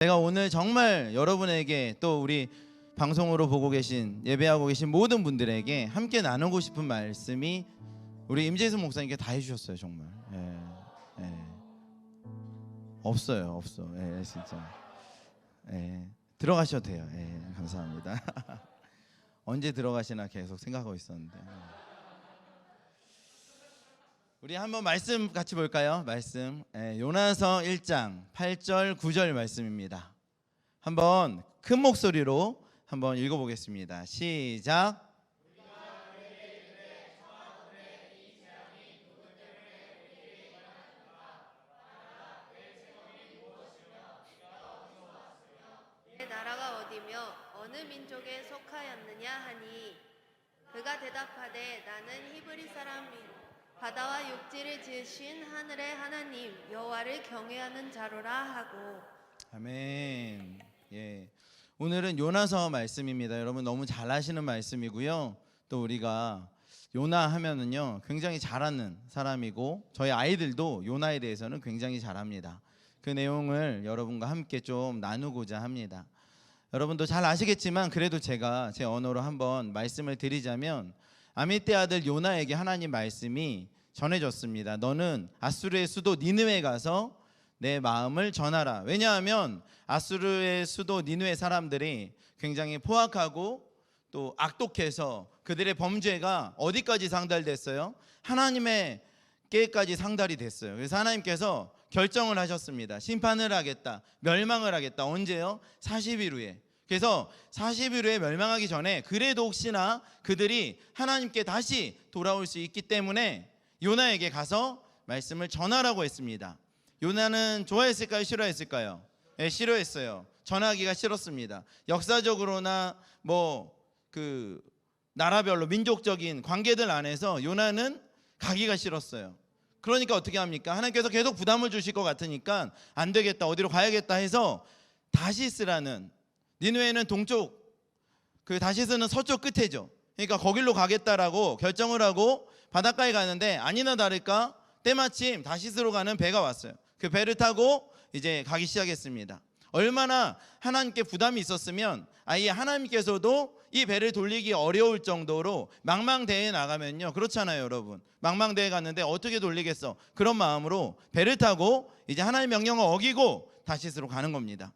제가 오늘 정말 여러분에게 또 우리 방송으로 보고 계신 예배하고 계신 모든 분들에게 함께 나누고 싶은 말씀이 우리 임재승 목사님께 다 해주셨어요. 정말 없어요. 진짜 들어가셔도 돼요. 감사합니다. 언제 들어가시나 계속 생각하고 있었는데 우리 한번 말씀 같이 볼까요? 말씀 요나서 1장 8절 9절 말씀입니다. 한번 큰 목소리로 한번 읽어보겠습니다. 시작. 내 나라가 어디며 어느 민족에 속하였느냐 하니 그가 대답하되 나는 히브리 사람이요 바다와 육지를 지으신 하늘의 하나님 여호와를 경외하는 자로라 하고. 아멘. 오늘은 요나서 말씀입니다. 여러분 너무 잘 아시는 말씀이고요. 또 우리가 요나 하면은요 굉장히 잘하는 사람이고 저희 아이들도 요나에 대해서는 굉장히 잘합니다. 그 내용을 여러분과 함께 좀 나누고자 합니다. 여러분도 잘 아시겠지만 그래도 제가 제 언어로 한번 말씀을 드리자면 아미떼 아들 요나에게 하나님 말씀이 전해졌습니다. 너는 아수르의 수도 니느웨에 가서 내 마음을 전하라. 왜냐하면 아수르의 수도 니느웨 사람들이 굉장히 포악하고 또 악독해서 그들의 범죄가 어디까지 상달됐어요? 하나님의께까지 상달이 됐어요. 그래서 하나님께서 결정을 하셨습니다. 심판을 하겠다, 멸망을 하겠다. 언제요? 40일 후에. 그래서 40일 후에 멸망하기 전에 그래도 혹시나 그들이 하나님께 다시 돌아올 수 있기 때문에 요나에게 가서 말씀을 전하라고 했습니다. 요나는 좋아했을까요? 싫어했을까요? 싫어했어요. 전하기가 싫었습니다. 역사적으로나 그 나라별로 민족적인 관계들 안에서 요나는 가기가 싫었어요. 그러니까 어떻게 합니까? 하나님께서 계속 부담을 주실 것 같으니까 안 되겠다, 어디로 가야겠다 해서 다시스라는, 니느웨는 동쪽, 그 다시스는 서쪽 끝에죠. 그러니까 거길로 가겠다라고 결정을 하고 바닷가에 가는데 아니나 다를까 때마침 다시스로 가는 배가 왔어요. 그 배를 타고 이제 가기 시작했습니다. 얼마나 하나님께 부담이 있었으면 아예 하나님께서도 이 배를 돌리기 어려울 정도로 망망대해에 나가면요, 그렇잖아요 여러분. 망망대해에 갔는데 어떻게 돌리겠어? 그런 마음으로 배를 타고 이제 하나님의 명령을 어기고 다시스로 가는 겁니다.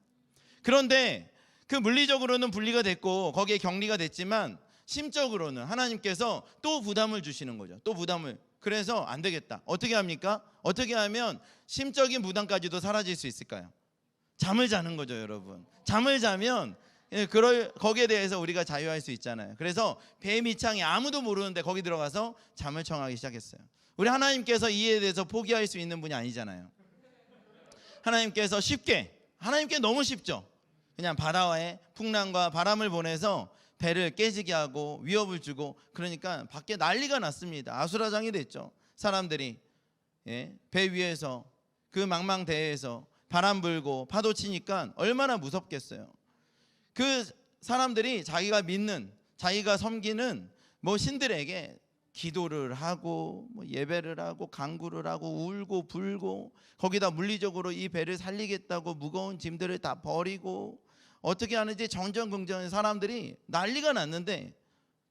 그런데 그 물리적으로는 분리가 됐고 거기에 격리가 됐지만 심적으로는 하나님께서 또 부담을 주시는 거죠. 또 부담을. 그래서 안 되겠다. 어떻게 합니까? 어떻게 하면 심적인 부담까지도 사라질 수 있을까요? 잠을 자는 거죠 여러분. 잠을 자면 거기에 대해서 우리가 자유할 수 있잖아요. 그래서 배 밑창에 아무도 모르는데 거기 들어가서 잠을 청하기 시작했어요. 우리 하나님께서 이에 대해서 포기할 수 있는 분이 아니잖아요. 하나님께서 하나님께 너무 쉽죠. 그냥 바다에 풍랑과 바람을 보내서 배를 깨지게 하고 위협을 주고, 그러니까 밖에 난리가 났습니다. 아수라장이 됐죠. 사람들이 배 위에서 그 망망대해에서 바람 불고 파도 치니까 얼마나 무섭겠어요. 그 사람들이 자기가 믿는, 자기가 섬기는 신들에게 기도를 하고 예배를 하고 간구를 하고 울고 불고, 거기다 물리적으로 이 배를 살리겠다고 무거운 짐들을 다 버리고 어떻게 하는지 정전긍정한 사람들이 난리가 났는데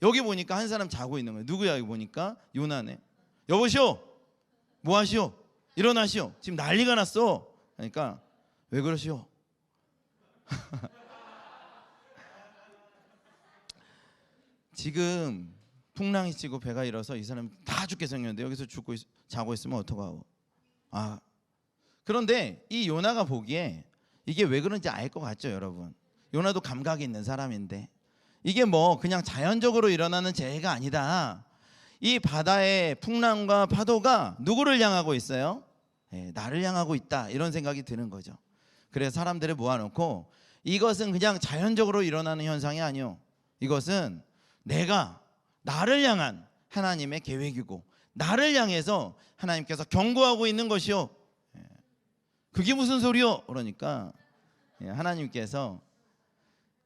여기 보니까 한 사람 자고 있는 거예요. 누구야? 여기 보니까 요나네. 여보시오, 뭐 하시오? 일어나시오. 지금 난리가 났어. 그러니까 왜 그러시오? 지금 풍랑이 치고 배가 일어서 이 사람 다 죽게 생겼는데 여기서 자고 있으면 어떡하고. 그런데 이 요나가 보기에 이게 왜 그런지 알 것 같죠 여러분. 요나도 감각이 있는 사람인데 이게 그냥 자연적으로 일어나는 재해가 아니다. 이 바다의 풍랑과 파도가 누구를 향하고 있어요? 나를 향하고 있다, 이런 생각이 드는 거죠. 그래서 사람들을 모아놓고 이것은 그냥 자연적으로 일어나는 현상이 아니요, 이것은 나를 향한 하나님의 계획이고 나를 향해서 하나님께서 경고하고 있는 것이요. 그게 무슨 소리요? 그러니까 하나님께서,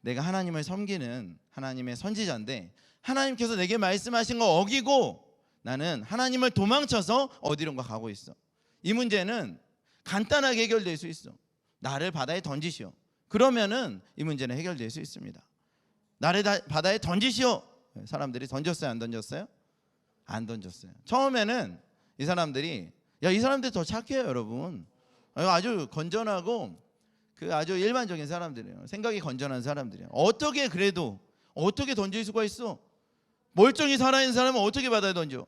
내가 하나님을 섬기는 하나님의 선지자인데 하나님께서 내게 말씀하신 거 어기고 나는 하나님을 도망쳐서 어디론가 가고 있어. 이 문제는 간단하게 해결될 수 있어. 나를 바다에 던지시오. 그러면은 이 문제는 해결될 수 있습니다. 나를 바다에 던지시오. 사람들이 던졌어요, 안 던졌어요? 안 던졌어요. 처음에는 이 사람들이 이 사람들이 더 착해요, 여러분. 아주 건전하고 그 아주 일반적인 사람들이에요. 생각이 건전한 사람들이에요. 어떻게 그래도 어떻게 던질 수가 있어? 멀쩡히 살아있는 사람은 어떻게 바다에 던져?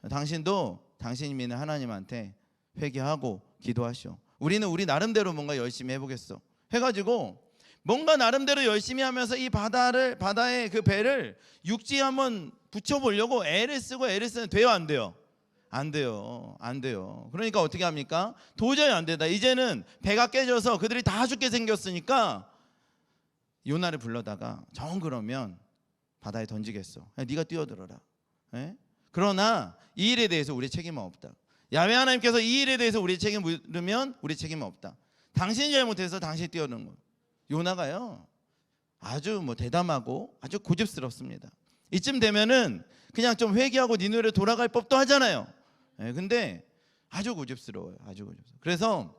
당신도 당신이 믿는 하나님한테 회개하고 기도하시오. 우리는 우리 나름대로 뭔가 열심히 해보겠어. 해가지고 뭔가 나름대로 열심히 하면서 이 바다에 그 배를 육지에 한번 붙여보려고 애를 쓰는 돼요, 안 돼요? 안 돼요. 그러니까 어떻게 합니까? 도저히 안 된다. 이제는 배가 깨져서 그들이 다 죽게 생겼으니까 요나를 불러다가 정 그러면 바다에 던지겠어. 네가 뛰어들어라. 예? 그러나 이 일에 대해서 우리 책임은 없다. 야훼 하나님께서 이 일에 대해서 우리 책임 물으면 우리 책임은 없다. 당신이 잘못해서 당신이 뛰어드는 거예요. 요나가요 아주 대담하고 아주 고집스럽습니다. 이쯤 되면은 그냥 좀 회개하고 니느웨로 돌아갈 법도 하잖아요. 근데 아주 고집스러워요. 아주 고집스러워. 그래서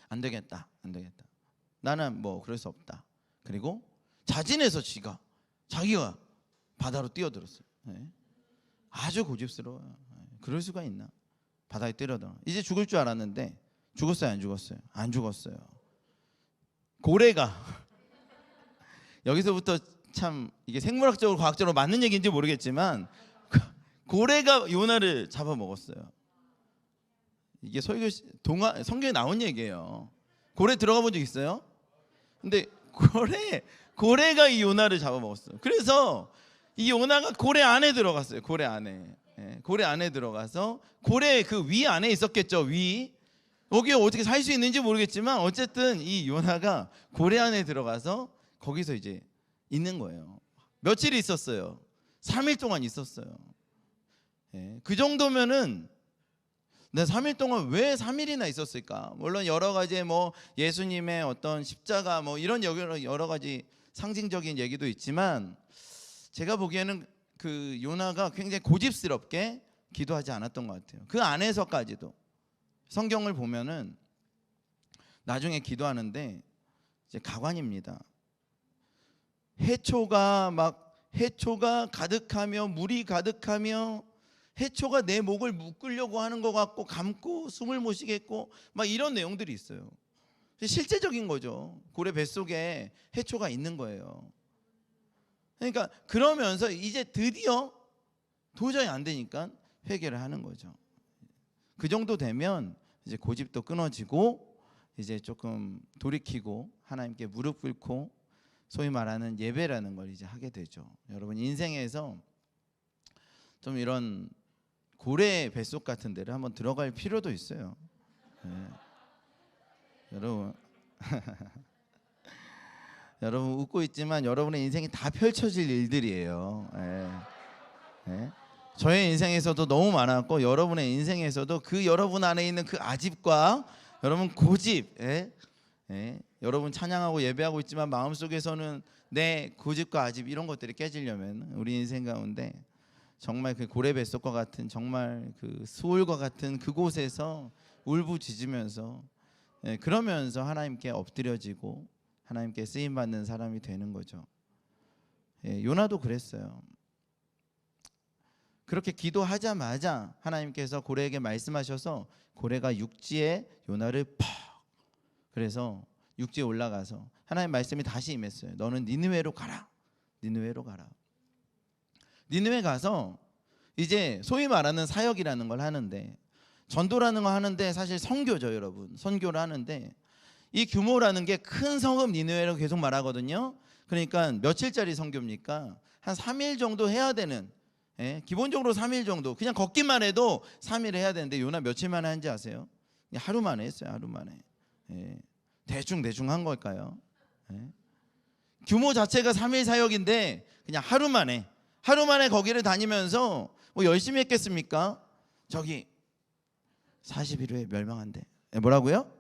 안 되겠다. 나는 그럴 수 없다. 그리고 자진해서 자기가 바다로 뛰어들었어요. 아주 고집스러워요. 그럴 수가 있나? 바다에 뛰어들어. 이제 죽을 줄 알았는데 죽었어요, 안 죽었어요? 안 죽었어요. 고래가 여기서부터 참 이게 생물학적으로 과학적으로 맞는 얘기인지 모르겠지만 고래가 요나를 잡아먹었어요. 이게 성경에 나온 얘기예요. 고래 들어가 본 적 있어요? 근데 고래가 이 요나를 잡아먹었어요. 그래서 이 요나가 고래 안에 들어갔어요. 고래 안에 들어가서 고래 그 위 안에 있었겠죠. 여기 어떻게 살 수 있는지 모르겠지만 어쨌든 이 요나가 고래 안에 들어가서 거기서 이제 있는 거예요. 며칠 있었어요? 3일 동안 있었어요. 그 정도면은 3일 동안 왜 3일이나 있었을까? 물론 여러 가지 예수님의 어떤 십자가 이런 여러 가지 상징적인 얘기도 있지만 제가 보기에는 그 요나가 굉장히 고집스럽게 기도하지 않았던 것 같아요. 그 안에서까지도 성경을 보면은 나중에 기도하는데 이제 가관입니다. 해초가 가득하며 물이 가득하며 해초가 내 목을 묶으려고 하는 것 같고 감고 숨을 못 쉬겠고 이런 내용들이 있어요. 실제적인 거죠. 고래 뱃속에 해초가 있는 거예요. 그러니까 그러면서 이제 드디어 도저히 안 되니까 회개를 하는 거죠. 그 정도 되면 이제 고집도 끊어지고 이제 조금 돌이키고 하나님께 무릎 꿇고 소위 말하는 예배라는 걸 이제 하게 되죠. 여러분 인생에서 좀 이런 고래 뱃속 같은 데를 한번 들어갈 필요도 있어요. 여러분 여러분 웃고 있지만 여러분의 인생이 다 펼쳐질 일들이에요. 저의 인생에서도 너무 많았고 여러분의 인생에서도 그 여러분 안에 있는 그 아집과 여러분 고집, 여러분 찬양하고 예배하고 있지만 마음속에서는 내 고집과 아집 이런 것들이 깨지려면 우리 인생 가운데 정말 그 고래 뱃속과 같은 정말 그 수월과 같은 그곳에서 울부짖으면서 그러면서 하나님께 엎드려지고 하나님께 쓰임 받는 사람이 되는 거죠. 요나도 그랬어요. 그렇게 기도하자마자 하나님께서 고래에게 말씀하셔서 고래가 육지에 요나를 퍽 그래서 육지에 올라가서 하나님 말씀이 다시 임했어요. 너는 니느웨로 가라. 니느웨 가서 이제 소위 말하는 사역이라는 걸 하는데 전도라는 거 하는데 사실 선교죠, 여러분. 선교를 하는데 이 규모라는 게 큰 성읍 니느웨로 계속 말하거든요. 그러니까 며칠짜리 선교입니까? 한 3일 정도 해야 되는 기본적으로 3일 정도 그냥 걷기만 해도 3일 해야 되는데 요나 며칠 만에 한지 아세요? 하루 만에 했어요. 하루 만에. 대충 한 걸까요? 규모 자체가 3일 사역인데 그냥 하루 만에 거기를 다니면서 열심히 했겠습니까? 저기 40일 후에 멸망한대. 뭐라고요?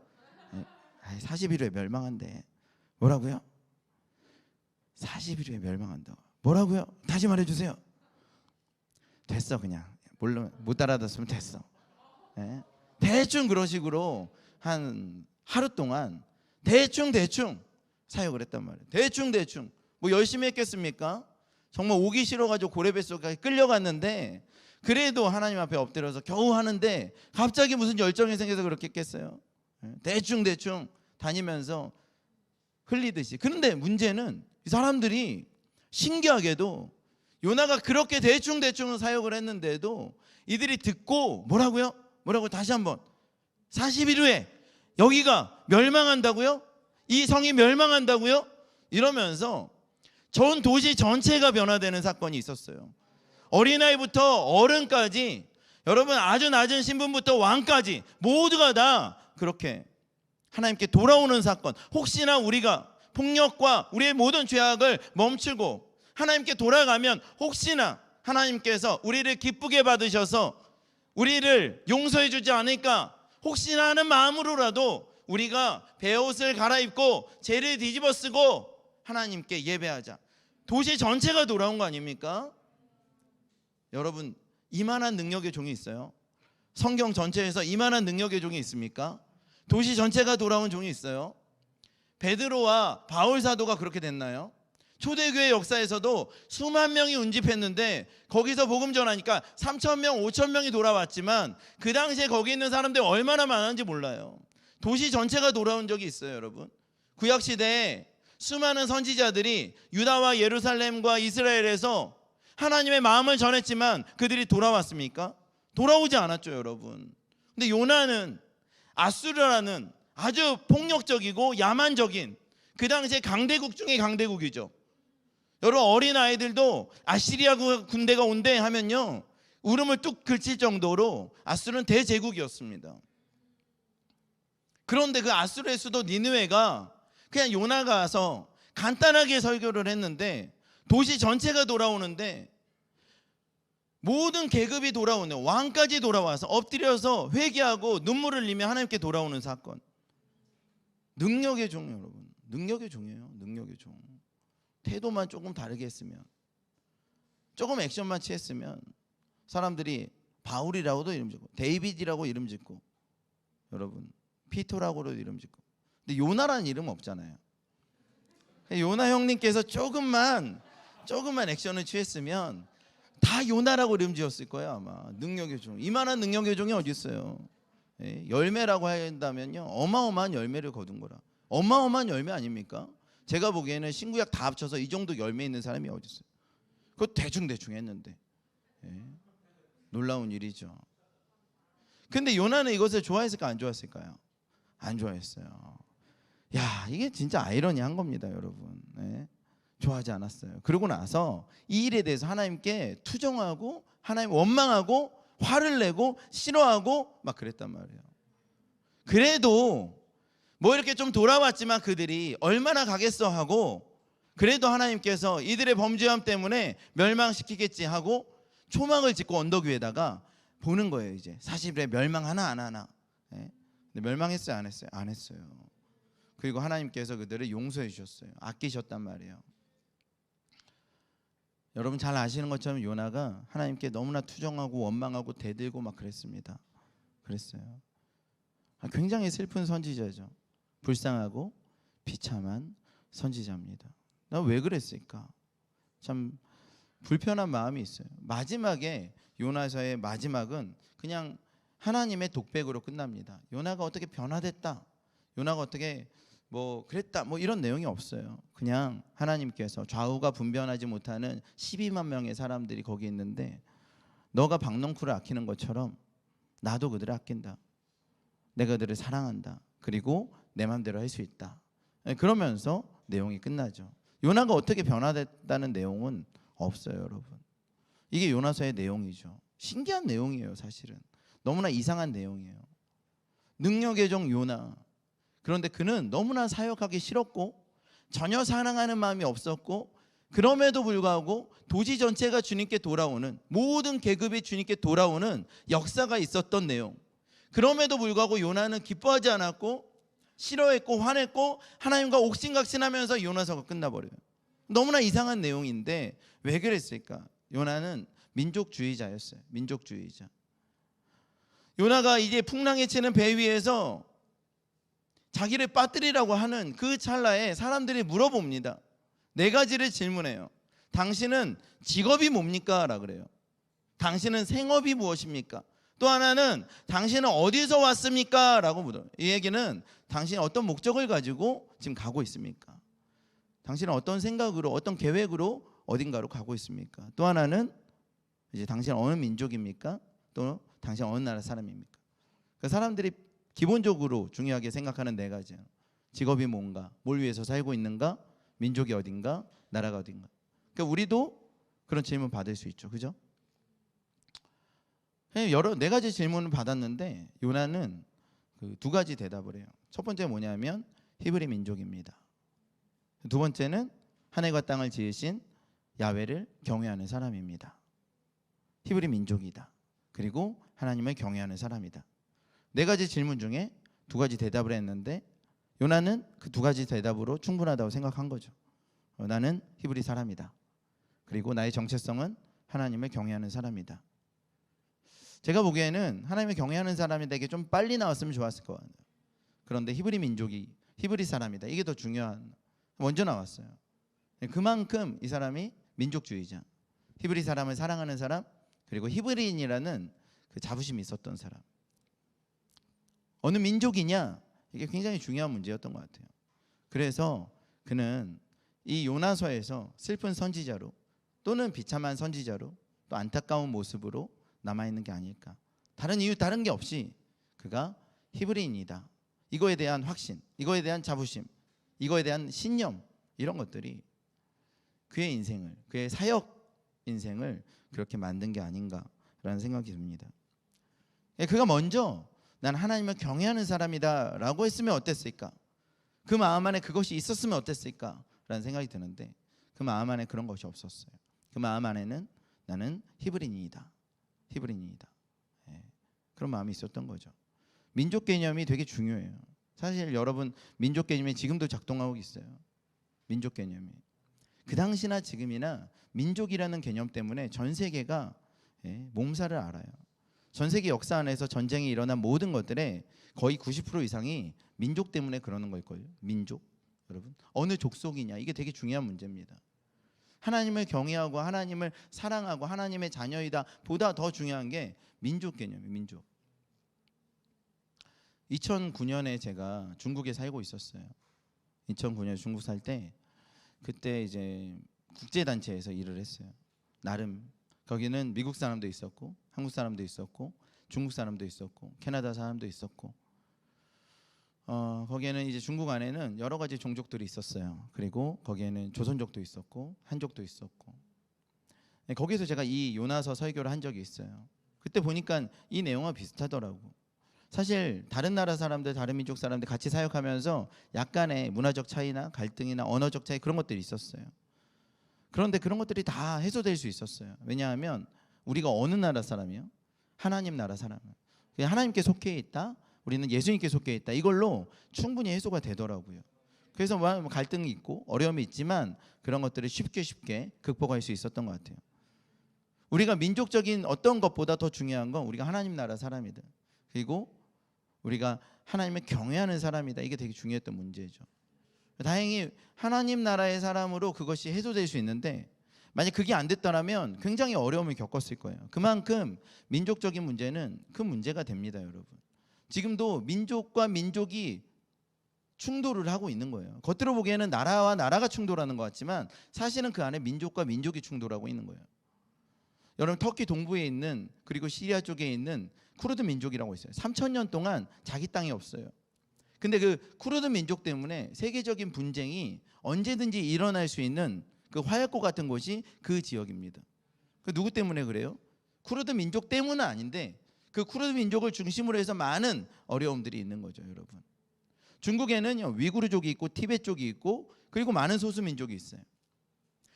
40일 후에 멸망한대. 뭐라고요? 40일 후에 멸망한다. 뭐라고요? 다시 말해주세요. 됐어 그냥 못 알아듣으면 됐어. 대충 그런 식으로 한 하루 동안 대충 사역을 했단 말이에요. 대충 뭐 열심히 했겠습니까? 정말 오기 싫어가지고 고레뱃속까지 끌려갔는데 그래도 하나님 앞에 엎드려서 겨우 하는데 갑자기 무슨 열정이 생겨서 그렇게 했겠어요? 대충 다니면서 흘리듯이. 그런데 문제는 이 사람들이 신기하게도 요나가 그렇게 대충 사역을 했는데도 이들이 듣고 뭐라고요? 다시 한번 40일 후에 여기가 멸망한다고요? 이 성이 멸망한다고요? 이러면서 전 도시 전체가 변화되는 사건이 있었어요. 어린아이부터 어른까지, 여러분 아주 낮은 신분부터 왕까지 모두가 다 그렇게 하나님께 돌아오는 사건. 혹시나 우리가 폭력과 우리의 모든 죄악을 멈추고 하나님께 돌아가면 혹시나 하나님께서 우리를 기쁘게 받으셔서 우리를 용서해 주지 않을까 혹시나 하는 마음으로라도 우리가 베옷을 갈아입고 죄를 뒤집어 쓰고 하나님께 예배하자. 도시 전체가 돌아온 거 아닙니까? 여러분 이만한 능력의 종이 있어요? 성경 전체에서 이만한 능력의 종이 있습니까? 도시 전체가 돌아온 종이 있어요? 베드로와 바울 사도가 그렇게 됐나요? 초대교회 역사에서도 수만 명이 운집했는데 거기서 복음 전하니까 3,000명, 5,000명이 돌아왔지만 그 당시에 거기 있는 사람들이 얼마나 많은지 몰라요. 도시 전체가 돌아온 적이 있어요, 여러분. 구약시대에 수많은 선지자들이 유다와 예루살렘과 이스라엘에서 하나님의 마음을 전했지만 그들이 돌아왔습니까? 돌아오지 않았죠, 여러분. 근데 요나는 아수르라는 아주 폭력적이고 야만적인 그 당시에 강대국 중에 강대국이죠. 여러분 어린아이들도 아시리아 군대가 온대 하면요 울음을 뚝 그칠 정도로 아수르는 대제국이었습니다. 그런데 그 아수르의 수도 니느웨가 그냥 요나가 와서 간단하게 설교를 했는데 도시 전체가 돌아오는데 모든 계급이 돌아오는, 왕까지 돌아와서 엎드려서 회개하고 눈물을 흘리며 하나님께 돌아오는 사건. 능력의 종, 여러분. 능력의 종이에요. 능력의 종. 태도만 조금 다르게 했으면, 조금 액션만 취했으면 사람들이 바울이라고도 이름 짓고 데이빗이라고 이름 짓고, 여러분 피터라고도 이름 짓고. 근데 요나라는 이름 없잖아요. 요나 형님께서 조금만 액션을 취했으면 다 요나라고 이름 지었을 거예요 아마. 능력의 종. 이만한 능력의 종이 어디 있어요? 열매라고 한다면요 어마어마한 열매를 거둔 거라. 어마어마한 열매 아닙니까? 제가 보기에는 신구약 다 합쳐서 이 정도 열매 있는 사람이 어디 있어요? 그거 대충 했는데. 놀라운 일이죠. 근데 요나는 이것을 좋아했을까 안 좋아했을까요? 안 좋아했어요. 야, 이게 진짜 아이러니한 겁니다, 여러분. 좋아하지 않았어요. 그러고 나서 이 일에 대해서 하나님께 투정하고 하나님 원망하고 화를 내고 싫어하고 막 그랬단 말이에요. 그래도 뭐 이렇게 좀 돌아왔지만 그들이 얼마나 가겠어 하고 그래도 하나님께서 이들의 범죄함 때문에 멸망시키겠지 하고 초막을 짓고 언덕 위에다가 보는 거예요. 이제 40일에 멸망하나 안 하나. 근데 멸망했어요 안 했어요? 안 했어요. 그리고 하나님께서 그들을 용서해 주셨어요. 아끼셨단 말이에요. 여러분 잘 아시는 것처럼 요나가 하나님께 너무나 투정하고 원망하고 대들고 막 그랬습니다. 그랬어요. 굉장히 슬픈 선지자죠. 불쌍하고 비참한 선지자입니다. 나 왜 그랬을까? 참 불편한 마음이 있어요. 마지막에 요나서의 마지막은 그냥 하나님의 독백으로 끝납니다. 요나가 어떻게 변화됐다. 요나가 어떻게 뭐 그랬다. 뭐 이런 내용이 없어요. 그냥 하나님께서 좌우가 분별하지 못하는 12만 명의 사람들이 거기 있는데 너가 박농쿨을 아끼는 것처럼 나도 그들을 아낀다. 내가 그들을 사랑한다. 그리고 내 마음대로 할 수 있다. 그러면서 내용이 끝나죠. 요나가 어떻게 변화됐다는 내용은 없어요, 여러분. 이게 요나서의 내용이죠. 신기한 내용이에요, 사실은. 너무나 이상한 내용이에요. 능력의 종 요나. 그런데 그는 너무나 사역하기 싫었고 전혀 사랑하는 마음이 없었고 그럼에도 불구하고 도시 전체가 주님께 돌아오는 모든 계급이 주님께 돌아오는 역사가 있었던 내용. 그럼에도 불구하고 요나는 기뻐하지 않았고 싫어했고 화냈고 하나님과 옥신각신하면서 요나서가 끝나버려요. 너무나 이상한 내용인데 왜 그랬을까? 요나는 민족주의자였어요. 민족주의자. 요나가 이제 풍랑에 치는 배 위에서 자기를 빠뜨리라고 하는 그 찰나에 사람들이 물어봅니다. 네 가지를 질문해요. 당신은 직업이 뭡니까? 라고 그래요. 당신은 생업이 무엇입니까? 또 하나는 당신은 어디서 왔습니까? 라고 물어요. 이 얘기는 당신이 어떤 목적을 가지고 지금 가고 있습니까? 당신은 어떤 생각으로, 어떤 계획으로 어딘가로 가고 있습니까? 또 하나는 이제 당신은 어느 민족입니까? 또 당신은 어느 나라 사람입니까? 그러니까 사람들이 기본적으로 중요하게 생각하는 네 가지예요. 직업이 뭔가, 뭘 위해서 살고 있는가, 민족이 어딘가, 나라가 어딘가. 그러니까 우리도 그런 질문 받을 수 있죠, 그죠? 여러 네 가지 질문을 받았는데 요나는 그 두 가지 대답을 해요. 첫 번째 뭐냐면 히브리 민족입니다. 두 번째는 하늘과 땅을 지으신 야훼를 경외하는 사람입니다. 히브리 민족이다. 그리고 하나님을 경외하는 사람이다. 네 가지 질문 중에 두 가지 대답을 했는데 요나는 그 두 가지 대답으로 충분하다고 생각한 거죠. 나는 히브리 사람이다. 그리고 나의 정체성은 하나님을 경외하는 사람이다. 제가 보기에는 하나님을 경외하는 사람에게 좀 빨리 나왔으면 좋았을 것 같아요. 그런데 히브리 민족이 히브리 사람이다. 이게 더 중요한, 먼저 나왔어요. 그만큼 이 사람이 민족주의자, 히브리 사람을 사랑하는 사람, 그리고 히브리인이라는 그 자부심이 있었던 사람. 어느 민족이냐, 이게 굉장히 중요한 문제였던 것 같아요. 그래서 그는 이 요나서에서 슬픈 선지자로 또는 비참한 선지자로 또 안타까운 모습으로 남아있는 게 아닐까. 다른 이유, 다른 게 없이 그가 히브리인이다, 이거에 대한 확신, 이거에 대한 자부심, 이거에 대한 신념, 이런 것들이 그의 인생을, 그의 사역 인생을 그렇게 만든 게 아닌가라는 생각이 듭니다. 그가 먼저 난 하나님을 경외하는 사람이다 라고 했으면 어땠을까? 그 마음 안에 그것이 있었으면 어땠을까? 라는 생각이 드는데 그 마음 안에 그런 것이 없었어요. 그 마음 안에는 나는 히브리인이다, 히브리인이다, 그런 마음이 있었던 거죠. 민족 개념이 되게 중요해요. 사실 여러분, 민족 개념이 지금도 작동하고 있어요. 민족 개념이 그 당시나 지금이나 민족이라는 개념 때문에 전 세계가 몸살을 앓아요. 전 세계 역사 안에서 전쟁이 일어난 모든 것들의 거의 90% 이상이 민족 때문에 그러는 걸걸요. 민족, 여러분 어느 족속이냐, 이게 되게 중요한 문제입니다. 하나님을 경외하고 하나님을 사랑하고 하나님의 자녀이다 보다 더 중요한 게 민족 개념이에요. 민족. 2009년에 제가 중국에 살고 있었어요. 2009년에 중국 살 때 그때 이제 국제단체에서 일을 했어요. 나름 거기는 미국 사람도 있었고 한국 사람도 있었고 중국 사람도 있었고 캐나다 사람도 있었고 거기에는 이제 중국 안에는 여러 가지 종족들이 있었어요. 그리고 거기에는 조선족도 있었고 한족도 있었고. 거기서 제가 이 요나서 설교를 한 적이 있어요. 그때 보니까 이 내용과 비슷하더라고. 사실 다른 나라 사람들, 다른 민족 사람들 같이 사역하면서 약간의 문화적 차이나 갈등이나 언어적 차이, 그런 것들이 있었어요. 그런데 그런 것들이 다 해소될 수 있었어요. 왜냐하면 우리가 어느 나라 사람이요? 하나님 나라 사람이에요. 하나님께 속해 있다, 우리는 예수님께 속해 있다, 이걸로 충분히 해소가 되더라고요. 그래서 뭐 갈등이 있고 어려움이 있지만 그런 것들을 쉽게 극복할 수 있었던 것 같아요. 우리가 민족적인 어떤 것보다 더 중요한 건 우리가 하나님 나라 사람이다, 그리고 우리가 하나님을 경외하는 사람이다, 이게 되게 중요했던 문제죠. 다행히 하나님 나라의 사람으로 그것이 해소될 수 있는데 만약 그게 안 됐더라면 굉장히 어려움을 겪었을 거예요. 그만큼 민족적인 문제는 큰 문제가 됩니다, 여러분. 지금도 민족과 민족이 충돌을 하고 있는 거예요. 겉으로 보기에는 나라와 나라가 충돌하는 것 같지만 사실은 그 안에 민족과 민족이 충돌하고 있는 거예요. 여러분, 터키 동부에 있는, 그리고 시리아 쪽에 있는 쿠르드 민족이라고 있어요. 3,000년 동안 자기 땅이 없어요. 근데 그 쿠르드 민족 때문에 세계적인 분쟁이 언제든지 일어날 수 있는 그 화약고 같은 곳이 그 지역입니다. 그 누구 때문에 그래요? 쿠르드 민족 때문은 아닌데 그 쿠르드 민족을 중심으로 해서 많은 어려움들이 있는 거죠, 여러분. 중국에는 위구르족이 있고 티베트 쪽이 있고 그리고 많은 소수민족이 있어요.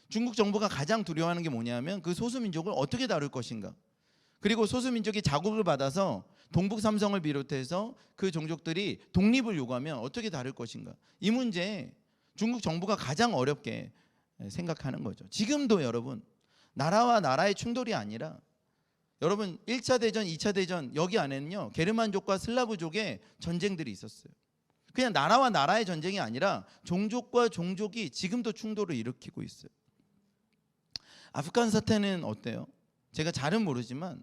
중국 정부가 가장 두려워하는 게 뭐냐면 그 소수민족을 어떻게 다룰 것인가. 그리고 소수민족이 자국을 받아서 동북 삼성을 비롯해서 그 종족들이 독립을 요구하면 어떻게 다룰 것인가. 이 문제에 중국 정부가 가장 어렵게 생각하는 거죠. 지금도 여러분, 나라와 나라의 충돌이 아니라 여러분 1차 대전, 2차 대전 여기 안에는요 게르만족과 슬라브족의 전쟁들이 있었어요. 그냥 나라와 나라의 전쟁이 아니라 종족과 종족이 지금도 충돌을 일으키고 있어요. 아프간 사태는 어때요? 제가 잘은 모르지만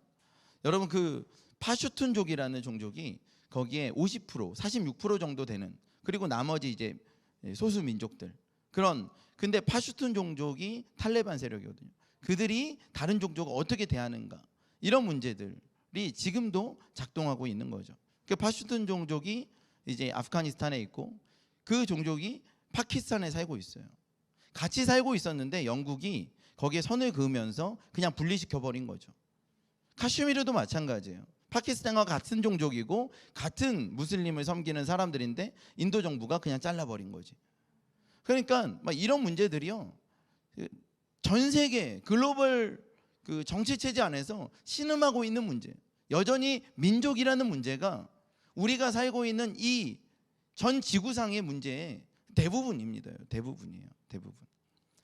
여러분 그 파슈툰족이라는 종족이 거기에 50%, 46% 정도 되는, 그리고 나머지 이제 소수 민족들, 그런, 근데 파슈툰 종족이 탈레반 세력이거든요. 그들이 다른 종족을 어떻게 대하는가, 이런 문제들이 지금도 작동하고 있는 거죠. 그 파슈툰 종족이 이제 아프가니스탄에 있고 그 종족이 파키스탄에 살고 있어요. 같이 살고 있었는데 영국이 거기에 선을 그으면서 그냥 분리시켜 버린 거죠. 카슈미르도 마찬가지예요. 파키스탄과 같은 종족이고 같은 무슬림을 섬기는 사람들인데 인도 정부가 그냥 잘라버린 거지. 그러니까 막 이런 문제들이요, 전 세계 글로벌 그 정치 체제 안에서 신음하고 있는 문제, 여전히 민족이라는 문제가 우리가 살고 있는 이 전 지구상의 문제의 대부분입니다. 대부분이에요. 대부분.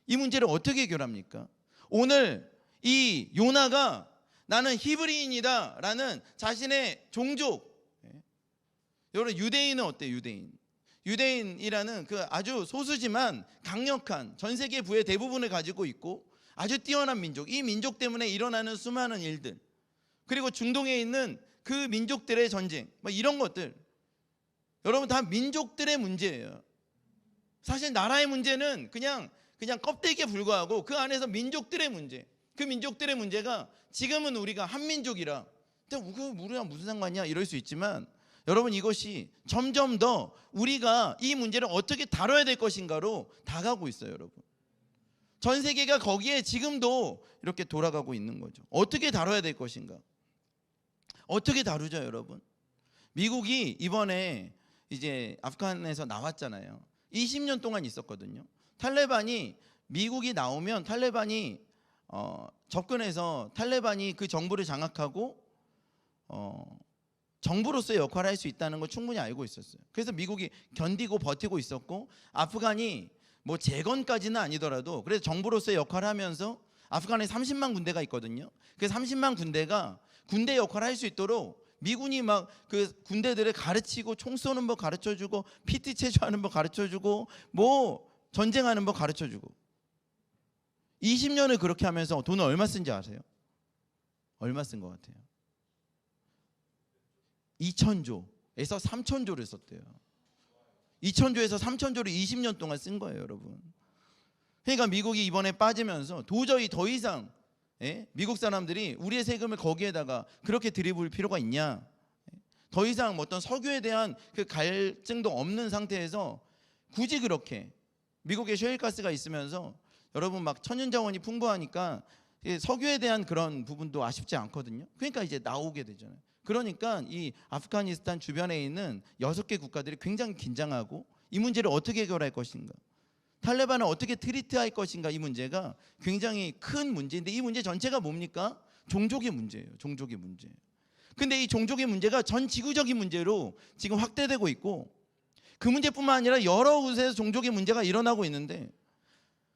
이 문제를 어떻게 해결합니까? 오늘 이 요나가 나는 히브리인이다 라는 자신의 종족, 여러분 유대인은 어때요? 유대인이라는 그 아주 소수지만 강력한 전 세계 부의 대부분을 가지고 있고 아주 뛰어난 민족, 이 민족 때문에 일어나는 수많은 일들, 그리고 중동에 있는 그 민족들의 전쟁, 뭐 이런 것들, 여러분 다 민족들의 문제예요. 사실 나라의 문제는 그냥 껍데기에 불과하고 그 안에서 민족들의 문제, 그 민족들의 문제가 지금은 우리가 한민족이라 우리랑 무슨 상관이야 이럴 수 있지만, 여러분 이것이 점점 더 우리가 이 문제를 어떻게 다뤄야 될 것인가로 다가가고 있어요. 여러분 전 세계가 거기에 지금도 이렇게 돌아가고 있는 거죠. 어떻게 다뤄야 될 것인가, 어떻게 다루죠 여러분? 미국이 이번에 이제 아프간에서 나왔잖아요. 20년 동안 있었거든요. 탈레반이, 미국이 나오면 탈레반이 접근해서 탈레반이 그 정부를 장악하고 정부로서의 역할을 할 수 있다는 걸 충분히 알고 있었어요. 그래서 미국이 견디고 버티고 있었고, 아프간이 뭐 재건까지는 아니더라도 그래서 정부로서의 역할을 하면서 아프간에 30만 군대가 있거든요. 그 30만 군대가 군대 역할을 할 수 있도록 미군이 막 그 군대들을 가르치고 총 쏘는 법 가르쳐주고 PT 체조하는 법 가르쳐주고 뭐 전쟁하는 법 가르쳐주고 20년을 그렇게 하면서 돈을 얼마 쓴지 아세요? 얼마 쓴 것 같아요? 2,000조에서 3,000조를 썼대요. 2,000조에서 3,000조를 20년 동안 쓴 거예요 여러분. 그러니까 미국이 이번에 빠지면서 도저히 더 이상 미국 사람들이 우리의 세금을 거기에다가 그렇게 들이부을 필요가 있냐, 더 이상 어떤 석유에 대한 그 갈증도 없는 상태에서 굳이 그렇게, 미국에 셰일가스가 있으면서 여러분 막 천연자원이 풍부하니까 석유에 대한 그런 부분도 아쉽지 않거든요. 그러니까 이제 나오게 되잖아요. 그러니까 이 아프가니스탄 주변에 있는 6개 국가들이 굉장히 긴장하고 이 문제를 어떻게 해결할 것인가, 탈레반을 어떻게 트리트할 것인가, 이 문제가 굉장히 큰 문제인데, 이 문제 전체가 뭡니까? 종족의 문제예요. 종족의 문제. 근데 이 종족의 문제가 전 지구적인 문제로 지금 확대되고 있고, 그 문제뿐만 아니라 여러 곳에서 종족의 문제가 일어나고 있는데,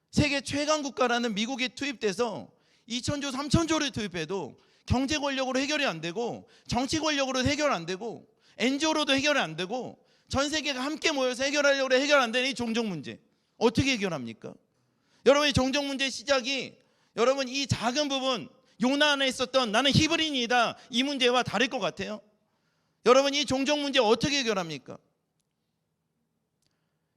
세계 최강 국가라는 미국이 투입돼서 2,000조, 3,000조를 투입해도 경제 권력으로 해결이 안 되고, 정치 권력으로 해결 안 되고, NGO로도 해결이 안 되고, 전 세계가 함께 모여서 해결하려고 해결 안 되는 이 종족 문제 어떻게 해결합니까? 여러분 이 종족 문제의 시작이, 여러분 이 작은 부분, 요나 안에 있었던 나는 히브리인이다 이 문제와 다를 것 같아요? 여러분 이 종족 문제 어떻게 해결합니까?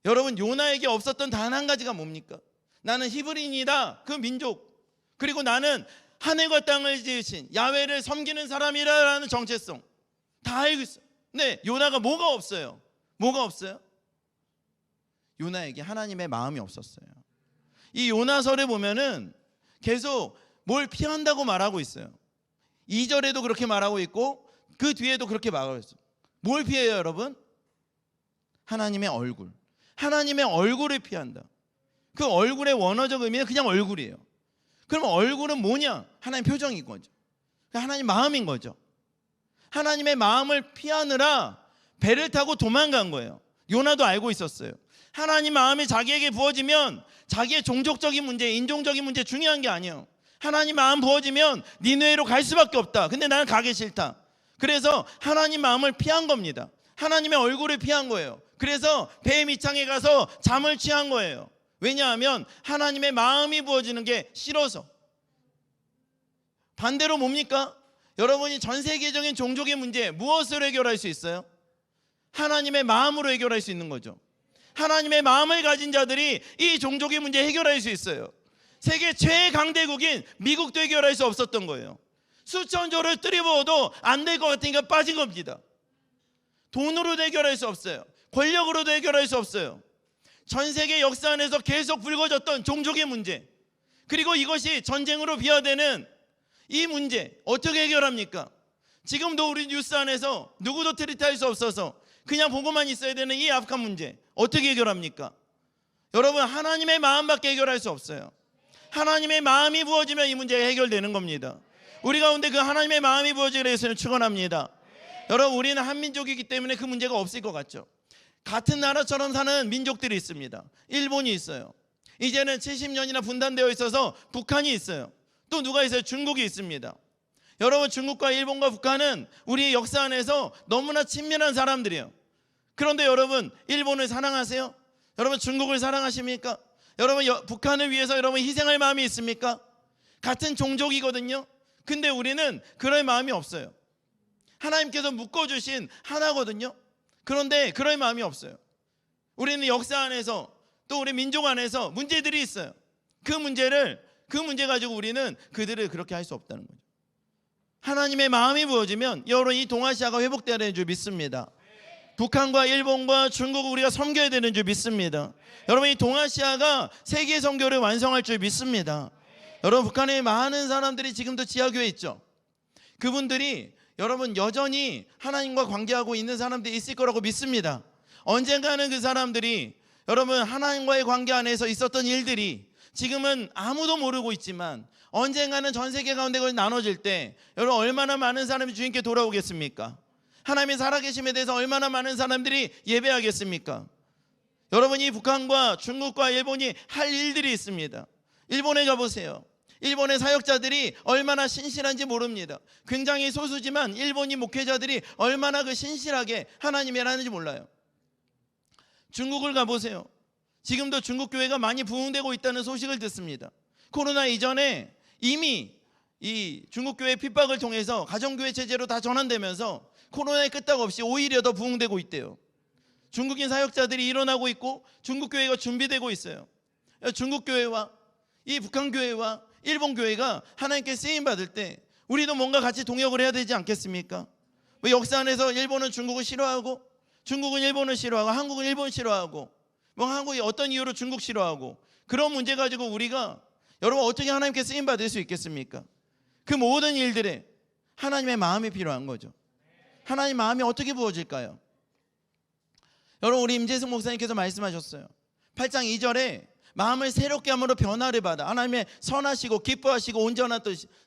여러분 요나에게 없었던 단 한 가지가 뭡니까? 나는 히브리인이다, 그 민족, 그리고 나는 하늘과 땅을 지으신 야훼를 섬기는 사람이라는 정체성 다 알고 있어요. 근데 요나가 뭐가 없어요? 뭐가 없어요? 요나에게 하나님의 마음이 없었어요. 이 요나서를 보면은 계속 뭘 피한다고 말하고 있어요. 2절에도 그렇게 말하고 있고 그 뒤에도 그렇게 말하고 있어요. 뭘 피해요 여러분? 하나님의 얼굴. 하나님의 얼굴을 피한다. 그 얼굴의 원어적 의미는 그냥 얼굴이에요. 그러면 얼굴은 뭐냐? 하나님 표정인 거죠. 하나님 마음인 거죠. 하나님의 마음을 피하느라 배를 타고 도망간 거예요. 요나도 알고 있었어요. 하나님 마음이 자기에게 부어지면 자기의 종족적인 문제, 인종적인 문제 중요한 게 아니에요. 하나님 마음 부어지면 니느웨로 갈 수밖에 없다. 근데 나는 가기 싫다. 그래서 하나님 마음을 피한 겁니다. 하나님의 얼굴을 피한 거예요. 그래서 배 밑창에 가서 잠을 취한 거예요. 왜냐하면 하나님의 마음이 부어지는 게 싫어서. 반대로 뭡니까? 여러분이 전 세계적인 종족의 문제 무엇으로 해결할 수 있어요? 하나님의 마음으로 해결할 수 있는 거죠. 하나님의 마음을 가진 자들이 이 종족의 문제 해결할 수 있어요. 세계 최강대국인 미국도 해결할 수 없었던 거예요. 수천 조를 들이부어도 안 될 것 같으니까 빠진 겁니다. 돈으로도 해결할 수 없어요. 권력으로도 해결할 수 없어요. 전 세계 역사 안에서 계속 불거졌던 종족의 문제, 그리고 이것이 전쟁으로 비화되는 이 문제 어떻게 해결합니까? 지금도 우리 뉴스 안에서 누구도 트리트할 수 없어서 그냥 보고만 있어야 되는 이 악한 문제 어떻게 해결합니까? 여러분, 하나님의 마음밖에 해결할 수 없어요. 하나님의 마음이 부어지면 이 문제가 해결되는 겁니다. 우리 가운데 그 하나님의 마음이 부어지기를 위해서 축원합니다. 여러분, 우리는 한민족이기 때문에 그 문제가 없을 것 같죠. 같은 나라처럼 사는 민족들이 있습니다. 일본이 있어요. 이제는 70년이나 분단되어 있어서 북한이 있어요. 또 누가 있어요? 중국이 있습니다. 여러분, 중국과 일본과 북한은 우리의 역사 안에서 너무나 친밀한 사람들이에요. 그런데 여러분, 일본을 사랑하세요? 여러분, 중국을 사랑하십니까? 여러분, 북한을 위해서 여러분 희생할 마음이 있습니까? 같은 종족이거든요. 근데 우리는 그럴 마음이 없어요. 하나님께서 묶어주신 하나거든요. 그런데 그럴 마음이 없어요. 우리는 역사 안에서 또 우리 민족 안에서 문제들이 있어요. 그 문제 가지고 우리는 그들을 그렇게 할 수 없다는 거죠. 하나님의 마음이 부어지면 여러분, 이 동아시아가 회복되어야 되는 줄 믿습니다. 북한과 일본과 중국을 우리가 섬겨야 되는 줄 믿습니다. 여러분, 이 동아시아가 세계 선교를 완성할 줄 믿습니다. 여러분, 북한에 많은 사람들이 지금도 지하교회에 있죠. 그분들이 여러분 여전히 하나님과 관계하고 있는 사람들이 있을 거라고 믿습니다. 언젠가는 그 사람들이 여러분 하나님과의 관계 안에서 있었던 일들이 지금은 아무도 모르고 있지만 언젠가는 전 세계 가운데 그걸 나눠질 때 여러분 얼마나 많은 사람이 주님께 돌아오겠습니까? 하나님의 살아계심에 대해서 얼마나 많은 사람들이 예배하겠습니까? 여러분, 이 북한과 중국과 일본이 할 일들이 있습니다. 일본에 가보세요. 일본의 사역자들이 얼마나 신실한지 모릅니다. 굉장히 소수지만 일본인 목회자들이 얼마나 그 신실하게 하나님의 일하는지 몰라요. 중국을 가보세요. 지금도 중국 교회가 많이 부흥되고 있다는 소식을 듣습니다. 코로나 이전에 이미 이 중국 교회 핍박을 통해서 가정교회 체제로 다 전환되면서 코로나의 끄떡없이 오히려 더 부흥되고 있대요. 중국인 사역자들이 일어나고 있고 중국 교회가 준비되고 있어요. 중국 교회와 이 북한 교회와 일본 교회가 하나님께 쓰임 받을 때 우리도 뭔가 같이 동역을 해야 되지 않겠습니까? 왜 역사 안에서 일본은 중국을 싫어하고 중국은 일본을 싫어하고 한국은 일본 싫어하고 뭐 한국이 어떤 이유로 중국 싫어하고 그런 문제 가지고 우리가 여러분 어떻게 하나님께 쓰임 받을 수 있겠습니까? 그 모든 일들에 하나님의 마음이 필요한 거죠. 하나님의 마음이 어떻게 부어질까요? 여러분, 우리 임재승 목사님께서 말씀하셨어요. 8장 2절에 마음을 새롭게 함으로 변화를 받아 하나님의 선하시고 기뻐하시고 온전한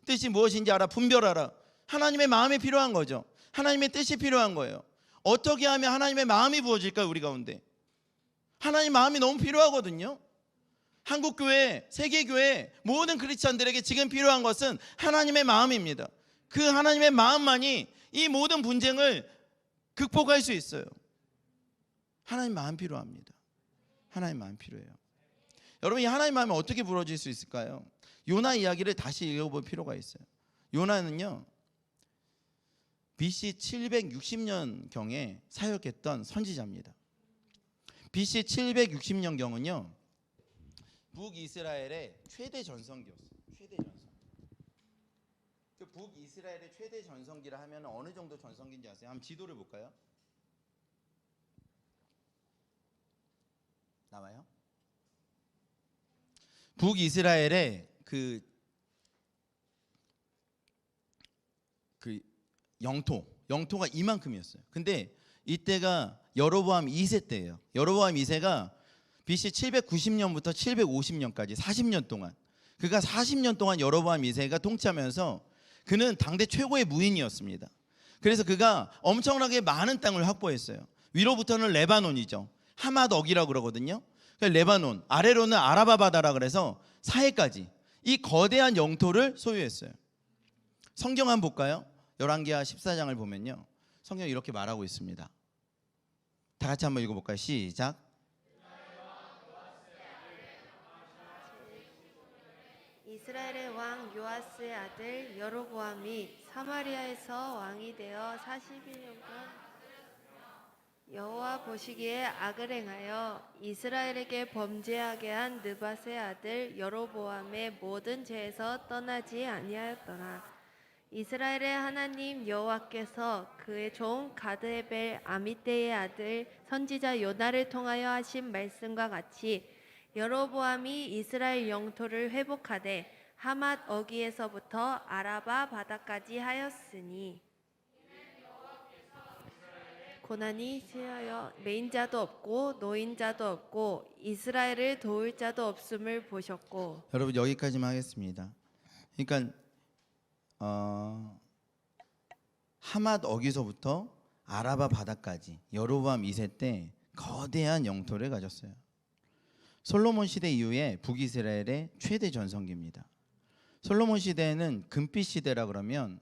뜻이 무엇인지 알아 분별하라. 하나님의 마음이 필요한 거죠. 하나님의 뜻이 필요한 거예요. 어떻게 하면 하나님의 마음이 부어질까요? 우리 가운데 하나님 마음이 너무 필요하거든요. 한국교회, 세계교회 모든 크리스찬들에게 지금 필요한 것은 하나님의 마음입니다. 그 하나님의 마음만이 이 모든 분쟁을 극복할 수 있어요. 하나님 마음 필요합니다. 하나님 마음 필요해요. 여러분, 이 하나님 마음이 어떻게 부러질 수 있을까요? 요나 이야기를 다시 읽어볼 필요가 있어요. 요나는요 BC 760년경에 사역했던 선지자입니다. BC 760년경은요 북이스라엘의 최대 전성기였어요. 최대 전성기. 그 북이스라엘의 최대 전성기라 하면 어느 정도 전성기인지 아세요? 한번 지도를 볼까요? 나와요? 북이스라엘의 그 영토가 이만큼이었어요. 근데 이때가 여로보암 2세 때예요. 여로보암 2세가 BC 790년부터 750년까지 40년 동안 그가 40년 동안 여로보암 2세가 통치하면서 그는 당대 최고의 무인이었습니다. 그래서 그가 엄청나게 많은 땅을 확보했어요. 위로부터는 레바논이죠. 하맛억이라고 그러거든요. 레바논, 아래로는 아라바 바다라 그래서 사해까지 이 거대한 영토를 소유했어요. 성경 한번 볼까요? 열왕기하 14장을 보면요 성경이 이렇게 말하고 있습니다. 다 같이 한번 읽어볼까요? 시작. 이스라엘의 왕 요아스의 아들 여로보암이 사마리아에서 왕이 되어 41년간 여호와 보시기에 악을 행하여 이스라엘에게 범죄하게 한 느밧의 아들 여로보암의 모든 죄에서 떠나지 아니하였더라. 이스라엘의 하나님 여호와께서 그의 종 가드헤벨 아미떼의 아들 선지자 요나를 통하여 하신 말씀과 같이 여로보암이 이스라엘 영토를 회복하되 하맛 어기에서부터 아라바 바다까지 하였으니 고난이 취하여 매인자도 없고 노인자도 없고 이스라엘을 도울 자도 없음을 보셨고. 여러분 여기까지만 하겠습니다. 그러니까 하맛 어기서부터 아라바 바다까지 여로보암 2세 때 거대한 영토를 가졌어요. 솔로몬 시대 이후에 북이스라엘의 최대 전성기입니다. 솔로몬 시대에는 금빛 시대라 그러면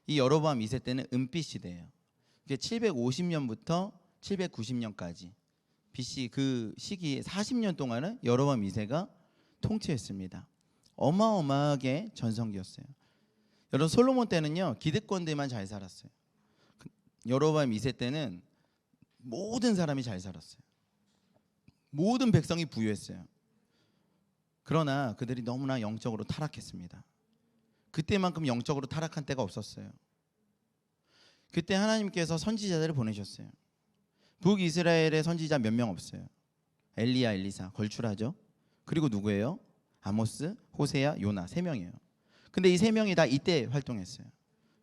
이 여로보암 2세 때는 은빛 시대예요. 750년부터 790년까지 BC 그 시기에 40년 동안은 여로보암 2세가 통치했습니다. 어마어마하게 전성기였어요. 여러분 솔로몬 때는요 기득권들만 잘 살았어요. 여로보암 2세 때는 모든 사람이 잘 살았어요. 모든 백성이 부유했어요. 그러나 그들이 너무나 영적으로 타락했습니다. 그때만큼 영적으로 타락한 때가 없었어요. 그때 하나님께서 선지자들을 보내셨어요. 북이스라엘의 선지자 몇 명 없어요. 엘리야, 엘리사 걸출하죠. 그리고 누구예요? 아모스, 호세야, 요나 3명이에요. 근데 이 3명이 다 이때 활동했어요.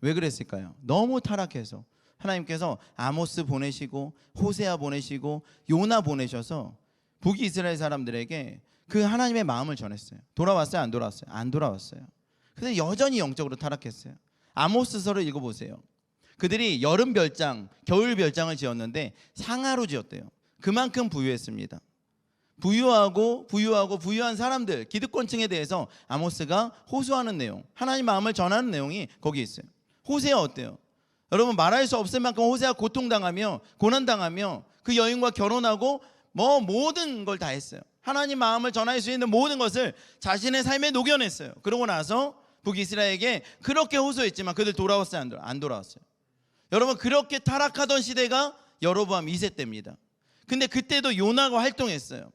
왜 그랬을까요? 너무 타락해서 하나님께서 아모스 보내시고 호세야 보내시고 요나 보내셔서 북이스라엘 사람들에게 그 하나님의 마음을 전했어요. 돌아왔어요? 안 돌아왔어요? 안 돌아왔어요. 근데 여전히 영적으로 타락했어요. 아모스서를 읽어보세요. 그들이 여름 별장, 겨울 별장을 지었는데 상하로 지었대요. 그만큼 부유했습니다. 부유한 사람들, 기득권층에 대해서 아모스가 호소하는 내용, 하나님 마음을 전하는 내용이 거기 있어요. 호세아 어때요? 여러분 말할 수 없을 만큼 호세아 고통당하며 고난당하며 그 여인과 결혼하고 모든 걸 다 했어요. 하나님 마음을 전할 수 있는 모든 것을 자신의 삶에 녹여냈어요. 그러고 나서 북이스라엘에게 그렇게 호소했지만 그들 돌아왔어요? 안 돌아왔어요? 여러분 그렇게 타락하던 시대가 여로보암 2세 때입니다. 근데 그때도 요나가 활동했어요.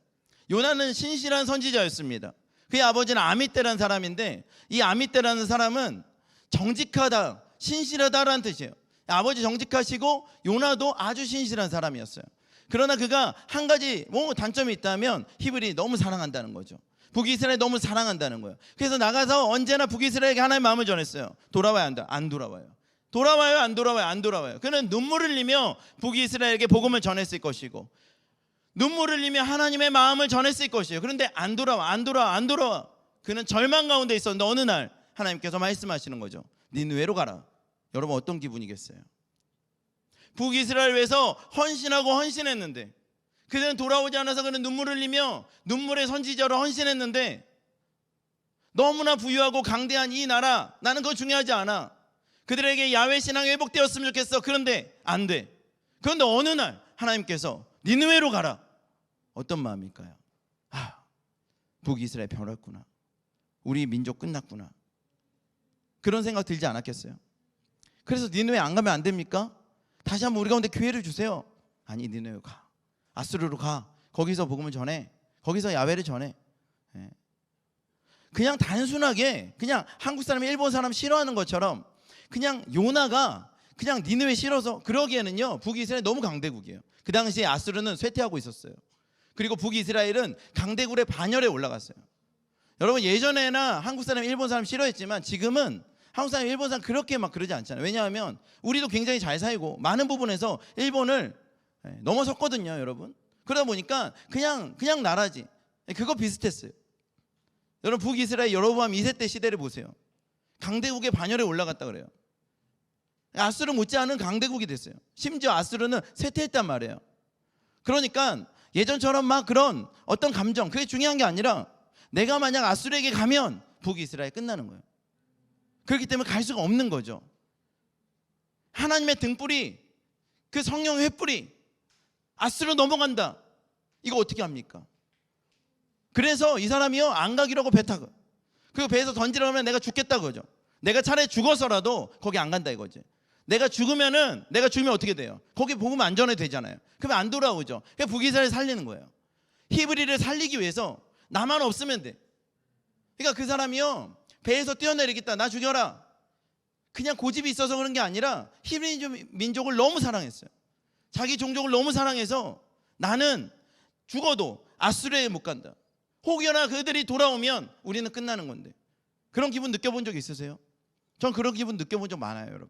요나는 신실한 선지자였습니다. 그의 아버지는 아미떼라는 사람인데 이 아미떼라는 사람은 정직하다, 신실하다라는 뜻이에요. 아버지 정직하시고 요나도 아주 신실한 사람이었어요. 그러나 그가 한 가지 단점이 있다면 히브리 너무 사랑한다는 거죠. 북이스라엘 너무 사랑한다는 거예요. 그래서 나가서 언제나 북이스라엘에게 하나님의 마음을 전했어요. 돌아와야 한다. 안 돌아와요. 돌아와요? 안 돌아와요? 안 돌아와요. 그는 눈물을 흘리며 북이스라엘에게 복음을 전했을 것이고 눈물을 흘리며 하나님의 마음을 전했을 것이에요. 그런데 안 돌아와. 그는 절망 가운데 있었는데 어느 날 하나님께서 말씀하시는 거죠. 니느웨로 가라. 여러분 어떤 기분이겠어요? 북이스라엘 위해서 헌신했는데 그들은 돌아오지 않아서 그는 눈물을 흘리며 눈물의 선지자로 헌신했는데 너무나 부유하고 강대한 이 나라 나는 그거 중요하지 않아. 그들에게 야훼 신앙이 회복되었으면 좋겠어. 그런데 안 돼. 그런데 어느 날 하나님께서 니느웨로 가라. 어떤 마음일까요? 북이스라엘 변했구나. 우리 민족 끝났구나. 그런 생각 들지 않았겠어요? 그래서 니느웨 안 가면 안 됩니까? 다시 한번 우리 가운데 기회를 주세요. 아니 니느웨 가. 아수르로 가. 거기서 복음을 전해. 거기서 야훼를 전해. 그냥 단순하게 그냥 한국 사람 일본 사람 싫어하는 것처럼 그냥 요나가 그냥 니느웨 싫어서 그러기에는요 북이스라엘 너무 강대국이에요. 그 당시에 아수르는 쇠퇴하고 있었어요. 그리고 북이스라엘은 강대국의 반열에 올라갔어요. 여러분 예전에나 한국 사람 일본 사람 싫어했지만 지금은 한국 사람 일본 사람 그렇게 막 그러지 않잖아요. 왜냐하면 우리도 굉장히 잘 살고 많은 부분에서 일본을 넘어섰거든요. 여러분 그러다 보니까 그냥 나라지. 그거 비슷했어요. 여러분 북이스라엘 여로보암 2세 때 시대를 보세요. 강대국의 반열에 올라갔다 그래요. 아수르 못지않은 강대국이 됐어요. 심지어 아수르는 쇠퇴했단 말이에요. 그러니까 예전처럼 막 그런 어떤 감정 그게 중요한 게 아니라 내가 만약 아수르에게 가면 북이스라엘 끝나는 거예요. 그렇기 때문에 갈 수가 없는 거죠. 하나님의 등불이 그 성령의 횃불이 아스로 넘어간다. 이거 어떻게 합니까? 그래서 이 사람이요 안 가기로 하고 배 타고, 그리고 배에서 던지려고 하면 내가 죽겠다 그거죠. 내가 차라리 죽어서라도 거기 안 간다 이거지. 내가 죽으면 어떻게 돼요? 거기 복음 안전해 되잖아요. 그러면 안 돌아오죠. 그러니까 북이스라엘 살리는 거예요. 히브리를 살리기 위해서 나만 없으면 돼. 그러니까 그 사람이요 배에서 뛰어내리겠다, 나 죽여라, 그냥 고집이 있어서 그런 게 아니라 히브리 민족을 너무 사랑했어요. 자기 종족을 너무 사랑해서 나는 죽어도 아수르에 못 간다. 혹여나 그들이 돌아오면 우리는 끝나는 건데. 그런 기분 느껴본 적 있으세요? 전 그런 기분 느껴본 적 많아요, 여러분.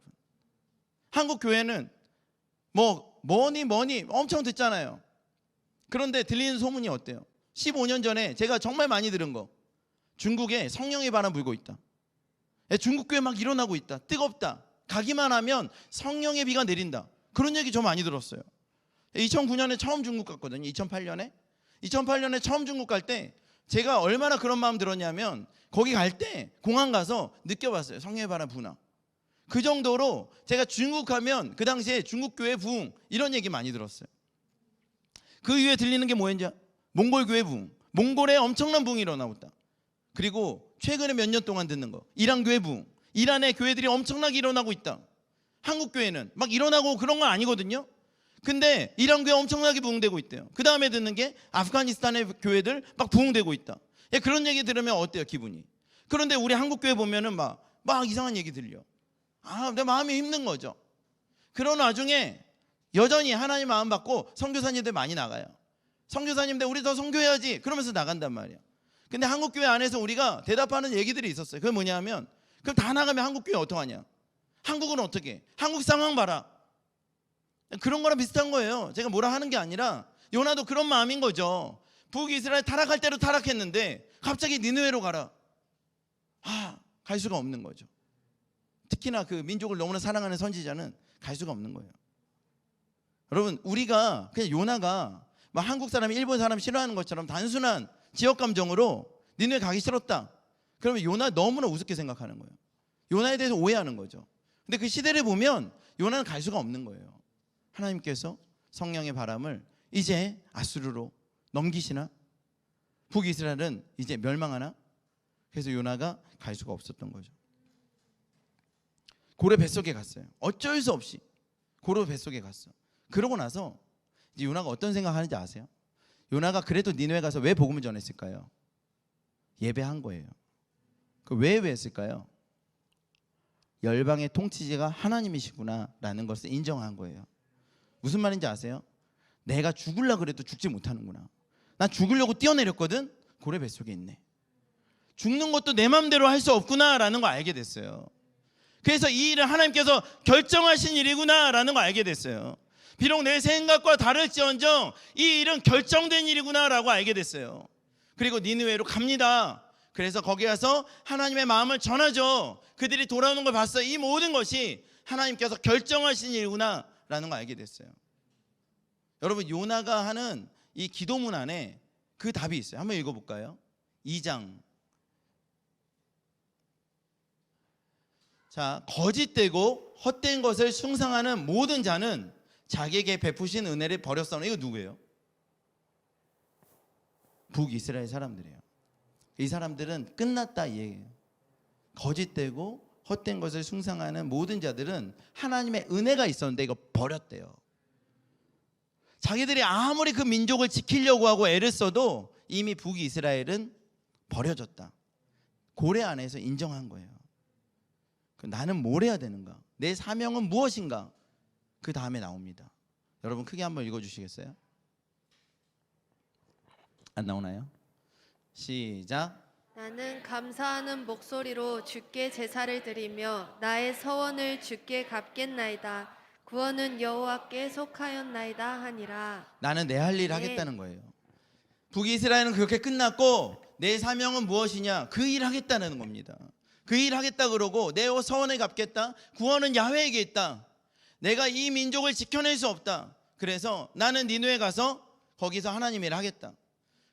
한국 교회는 뭐니 엄청 듣잖아요. 그런데 들리는 소문이 어때요? 15년 전에 제가 정말 많이 들은 거, 중국에 성령의 바람 불고 있다. 중국 교회 막 일어나고 있다. 뜨겁다. 가기만 하면 성령의 비가 내린다. 그런 얘기 저 많이 들었어요. 2009년에 처음 중국 갔거든요. 2008년에 처음 중국 갈 때 제가 얼마나 그런 마음 들었냐면, 거기 갈 때 공항 가서 느껴봤어요. 성령의 바람 부나. 그 정도로 제가 중국 가면 그 당시에 중국 교회 부흥 이런 얘기 많이 들었어요. 그 이후에 들리는 게 뭐였냐? 몽골 교회 부흥. 몽골에 엄청난 부흥이 일어나고 있다. 그리고 최근에 몇 년 동안 듣는 거, 이란 교회 부흥. 이란의 교회들이 엄청나게 일어나고 있다. 한국 교회는 막 일어나고 그런 건 아니거든요. 근데 이란 교회 엄청나게 부흥되고 있대요. 그 다음에 듣는 게 아프가니스탄의 교회들 막 부흥되고 있다. 그런 얘기 들으면 어때요, 기분이? 그런데 우리 한국 교회 보면은 막 이상한 얘기 들려. 내 마음이 힘든 거죠. 그런 와중에 여전히 하나님 마음 받고 선교사님들 많이 나가요. 선교사님들 우리 더 선교해야지 그러면서 나간단 말이야. 근데 한국 교회 안에서 우리가 대답하는 얘기들이 있었어요. 그게 뭐냐면, 그럼 다 나가면 한국 교회 어떡하냐? 한국은 어떻게 해? 한국 상황 봐라. 그런 거랑 비슷한 거예요. 제가 뭐라 하는 게 아니라 요나도 그런 마음인 거죠. 북이스라엘 타락할 대로 타락했는데 갑자기 니느웨로 가라. 갈 수가 없는 거죠. 특히나 그 민족을 너무나 사랑하는 선지자는 갈 수가 없는 거예요. 여러분, 우리가 그냥 요나가 막 한국 사람이 일본 사람 싫어하는 것처럼 단순한 지역 감정으로 니느웨 가기 싫었다, 그러면 요나 너무나 우습게 생각하는 거예요. 요나에 대해서 오해하는 거죠. 근데 그 시대를 보면 요나는 갈 수가 없는 거예요. 하나님께서 성령의 바람을 이제 아수르로 넘기시나? 북이스라엘은 이제 멸망하나? 그래서 요나가 갈 수가 없었던 거죠. 고래 뱃속에 갔어요. 어쩔 수 없이 고래 뱃속에 갔어. 그러고 나서 이제 요나가 어떤 생각하는지 아세요? 요나가 그래도 니느웨 가서 왜 복음을 전했을까요? 예배한 거예요. 왜 했을까요? 열방의 통치자가 하나님이시구나 라는 것을 인정한 거예요. 무슨 말인지 아세요? 내가 죽으려고 그래도 죽지 못하는구나. 난 죽으려고 뛰어내렸거든. 고래 뱃속에 있네. 죽는 것도 내 마음대로 할 수 없구나 라는 거 알게 됐어요. 그래서 이 일은 하나님께서 결정하신 일이구나 라는 거 알게 됐어요. 비록 내 생각과 다를지언정 이 일은 결정된 일이구나 라고 알게 됐어요. 그리고 니느웨로 갑니다. 그래서 거기 가서 하나님의 마음을 전하죠. 그들이 돌아오는 걸 봤어요. 이 모든 것이 하나님께서 결정하신 일이구나 라는 걸 알게 됐어요. 여러분, 요나가 하는 이 기도문 안에 그 답이 있어요. 한번 읽어볼까요? 2장. 자, 거짓되고 헛된 것을 숭상하는 모든 자는 자기에게 베푸신 은혜를 버렸사오니. 이거 누구예요? 북이스라엘 사람들이에요. 이 사람들은 끝났다 이 얘기예요. 거짓되고 헛된 것을 숭상하는 모든 자들은 하나님의 은혜가 있었는데 이거 버렸대요. 자기들이 아무리 그 민족을 지키려고 하고 애를 써도 이미 북이스라엘은 버려졌다. 고래 안에서 인정한 거예요. 나는 뭘 해야 되는가? 내 사명은 무엇인가? 그 다음에 나옵니다. 여러분 크게 한번 읽어주시겠어요? 안 나오나요? 시작. 나는 감사하는 목소리로 주께 제사를 드리며 나의 서원을 주께 갚겠나이다. 구원은 여호와께 속하였나이다 하니라. 나는 내 할 일 하겠다는 거예요. 북이스라엘은 그렇게 끝났고 내 사명은 무엇이냐? 그 일 하겠다는 겁니다. 그 일 하겠다 그러고 내 서원을 갚겠다. 구원은 야훼에게 있다. 내가 이 민족을 지켜낼 수 없다. 그래서 나는 니느웨 가서 거기서 하나님 일을 하겠다.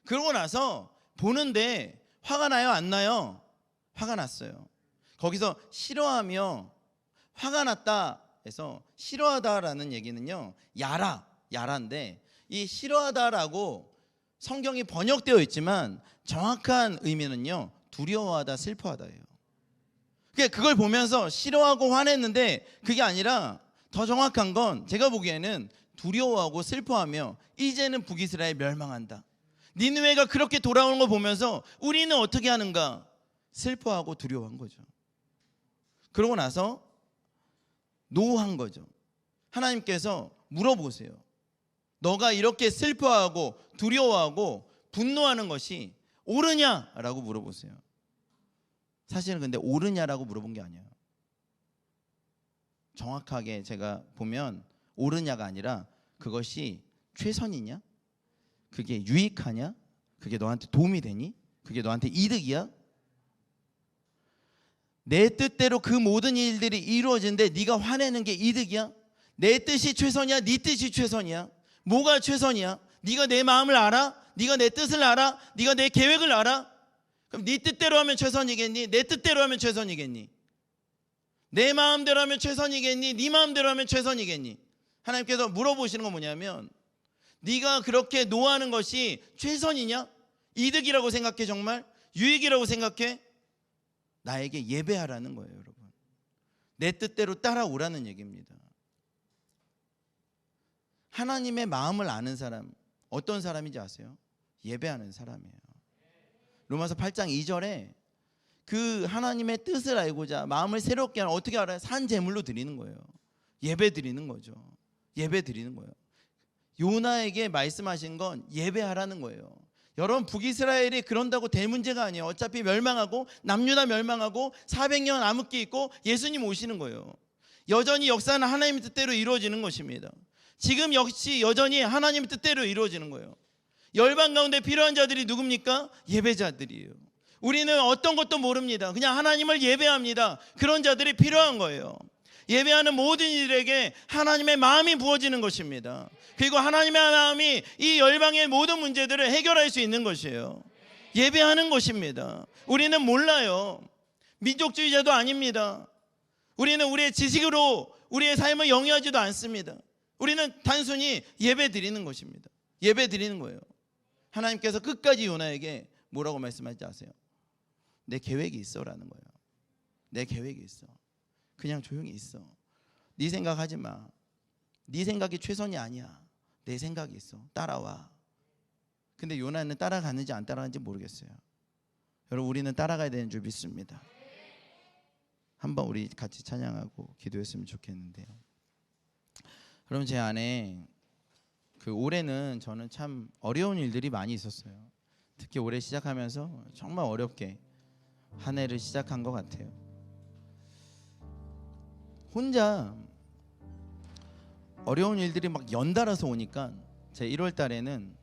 그러고 나서 보는데 화가 나요, 안 나요? 화가 났어요. 거기서 싫어하며 화가 났다 해서 싫어하다라는 얘기는요, 야라인데 이 싫어하다라고 성경이 번역되어 있지만 정확한 의미는요, 두려워하다, 슬퍼하다예요. 그걸 보면서 싫어하고 화냈는데 그게 아니라 더 정확한 건 제가 보기에는 두려워하고 슬퍼하며 이제는 북이스라엘 멸망한다. 니느웨가 그렇게 돌아오는 거 보면서 우리는 어떻게 하는가? 슬퍼하고 두려워한 거죠. 그러고 나서 노한 거죠. 하나님께서 물어보세요. 너가 이렇게 슬퍼하고 두려워하고 분노하는 것이 옳으냐라고 물어보세요. 사실은 근데 옳으냐라고 물어본 게 아니에요. 정확하게 제가 보면 옳으냐가 아니라 그것이 최선이냐? 그게 유익하냐? 그게 너한테 도움이 되니? 그게 너한테 이득이야? 내 뜻대로 그 모든 일들이 이루어지는데 네가 화내는 게 이득이야? 내 뜻이 최선이야? 네 뜻이 최선이야? 뭐가 최선이야? 네가 내 마음을 알아? 네가 내 뜻을 알아? 네가 내 계획을 알아? 그럼 네 뜻대로 하면 최선이겠니? 내 뜻대로 하면 최선이겠니? 내 마음대로 하면 최선이겠니? 네 마음대로 하면 최선이겠니? 하나님께서 물어보시는 건 뭐냐면 네가 그렇게 노하는 것이 최선이냐? 이득이라고 생각해? 정말? 유익이라고 생각해? 나에게 예배하라는 거예요, 여러분. 내 뜻대로 따라오라는 얘기입니다. 하나님의 마음을 아는 사람, 어떤 사람인지 아세요? 예배하는 사람이에요. 로마서 8장 2절에 그 하나님의 뜻을 알고자 마음을 새롭게 하는, 어떻게 알아요? 산 제물로 드리는 거예요. 예배 드리는 거죠. 예배 드리는 거예요. 요나에게 말씀하신 건 예배하라는 거예요. 여러분, 북이스라엘이 그런다고 될 문제가 아니에요. 어차피 멸망하고 남유다 멸망하고 400년 암흑기 있고 예수님 오시는 거예요. 여전히 역사는 하나님의 뜻대로 이루어지는 것입니다. 지금 역시 여전히 하나님의 뜻대로 이루어지는 거예요. 열방 가운데 필요한 자들이 누굽니까? 예배자들이에요. 우리는 어떤 것도 모릅니다. 그냥 하나님을 예배합니다. 그런 자들이 필요한 거예요. 예배하는 모든 이들에게 하나님의 마음이 부어지는 것입니다. 그리고 하나님의 마음이 이 열방의 모든 문제들을 해결할 수 있는 것이에요. 예배하는 것입니다. 우리는 몰라요. 민족주의자도 아닙니다. 우리는 우리의 지식으로 우리의 삶을 영위하지도 않습니다. 우리는 단순히 예배 드리는 것입니다. 예배 드리는 거예요. 하나님께서 끝까지 요나에게 뭐라고 말씀하지 아세요? 내 계획이 있어라는 거예요. 내 계획이 있어. 그냥 조용히 있어. 네 생각하지 마. 네 생각이 최선이 아니야. 내 생각이 있어. 따라와. 근데 요나는 따라가는지 안 따라가는지 모르겠어요. 여러분, 우리는 따라가야 되는 줄 믿습니다. 한번 우리 같이 찬양하고 기도했으면 좋겠는데요. 여러분, 제 안에 올해는 저는 참 어려운 일들이 많이 있었어요. 특히 올해 시작하면서 정말 어렵게 한 해를 시작한 것 같아요. 혼자 어려운 일들이 막 연달아서 오니까 제 1월 달에는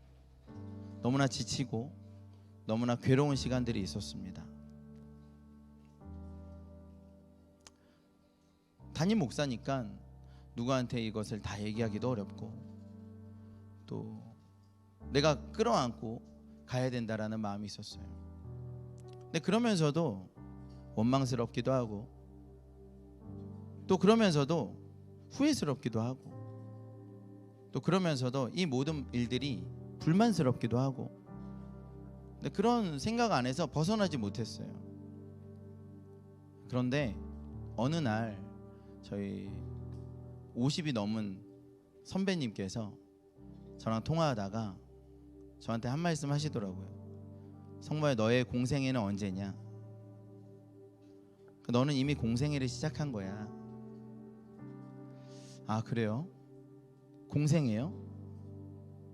너무나 지치고 너무나 괴로운 시간들이 있었습니다. 담임 목사니까 누구한테 이것을 다 얘기하기도 어렵고 또 내가 끌어안고 가야 된다라는 마음이 있었어요. 근데 그러면서도 원망스럽기도 하고 또 그러면서도 후회스럽기도 하고 또 그러면서도 이 모든 일들이 불만스럽기도 하고, 근데 그런 생각 안에서 벗어나지 못했어요. 그런데 어느 날 저희 50이 넘은 선배님께서 저랑 통화하다가 저한테 한 말씀 하시더라고요. 성모야, 너의 공생애는 언제냐? 너는 이미 공생애를 시작한 거야. 아, 그래요? 공생애요?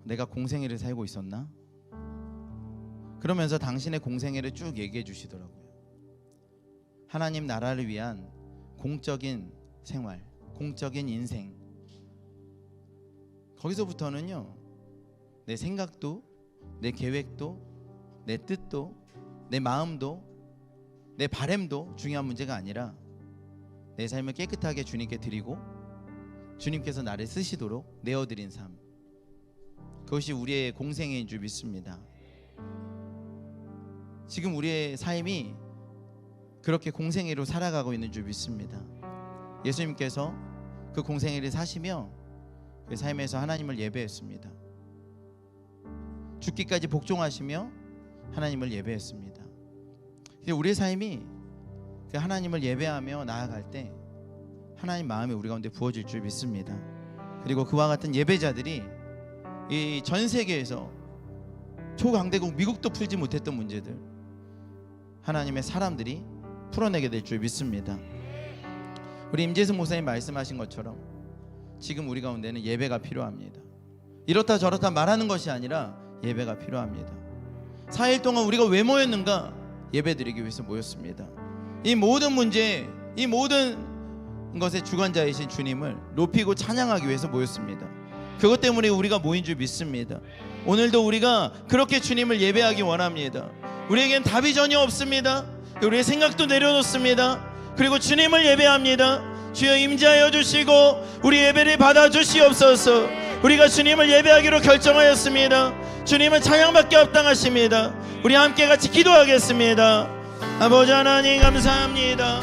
내가 공생애를 살고 있었나? 그러면서 당신의 공생애를 쭉 얘기해 주시더라고요. 하나님 나라를 위한 공적인 생활, 공적인 인생. 거기서부터는요, 내 생각도, 내 계획도, 내 뜻도, 내 마음도, 내 바램도 중요한 문제가 아니라 내 삶을 깨끗하게 주님께 드리고 주님께서 나를 쓰시도록 내어드린 삶, 그것이 우리의 공생애인 줄 믿습니다. 지금 우리의 삶이 그렇게 공생애로 살아가고 있는 줄 믿습니다. 예수님께서 그 공생애를 사시며 그 삶에서 하나님을 예배했습니다. 죽기까지 복종하시며 하나님을 예배했습니다. 우리의 삶이 그 하나님을 예배하며 나아갈 때 하나님 마음이 우리 가운데 부어질 줄 믿습니다. 그리고 그와 같은 예배자들이 이 전 세계에서 초강대국 미국도 풀지 못했던 문제들 하나님의 사람들이 풀어내게 될 줄 믿습니다. 우리 임재승 목사님 말씀하신 것처럼 지금 우리 가운데는 예배가 필요합니다. 이렇다 저렇다 말하는 것이 아니라 예배가 필요합니다. 4일 동안 우리가 왜 모였는가? 예배드리기 위해서 모였습니다. 이 모든 문제, 이 모든 것의 주관자이신 주님을 높이고 찬양하기 위해서 모였습니다. 그것 때문에 우리가 모인 줄 믿습니다. 오늘도 우리가 그렇게 주님을 예배하기 원합니다. 우리에겐 답이 전혀 없습니다. 우리의 생각도 내려놓습니다. 그리고 주님을 예배합니다. 주여 임재하여 주시고 우리 예배를 받아주시옵소서. 우리가 주님을 예배하기로 결정하였습니다. 주님은 찬양밖에 합당하십니다. 우리 함께 같이 기도하겠습니다. 아버지 하나님 감사합니다.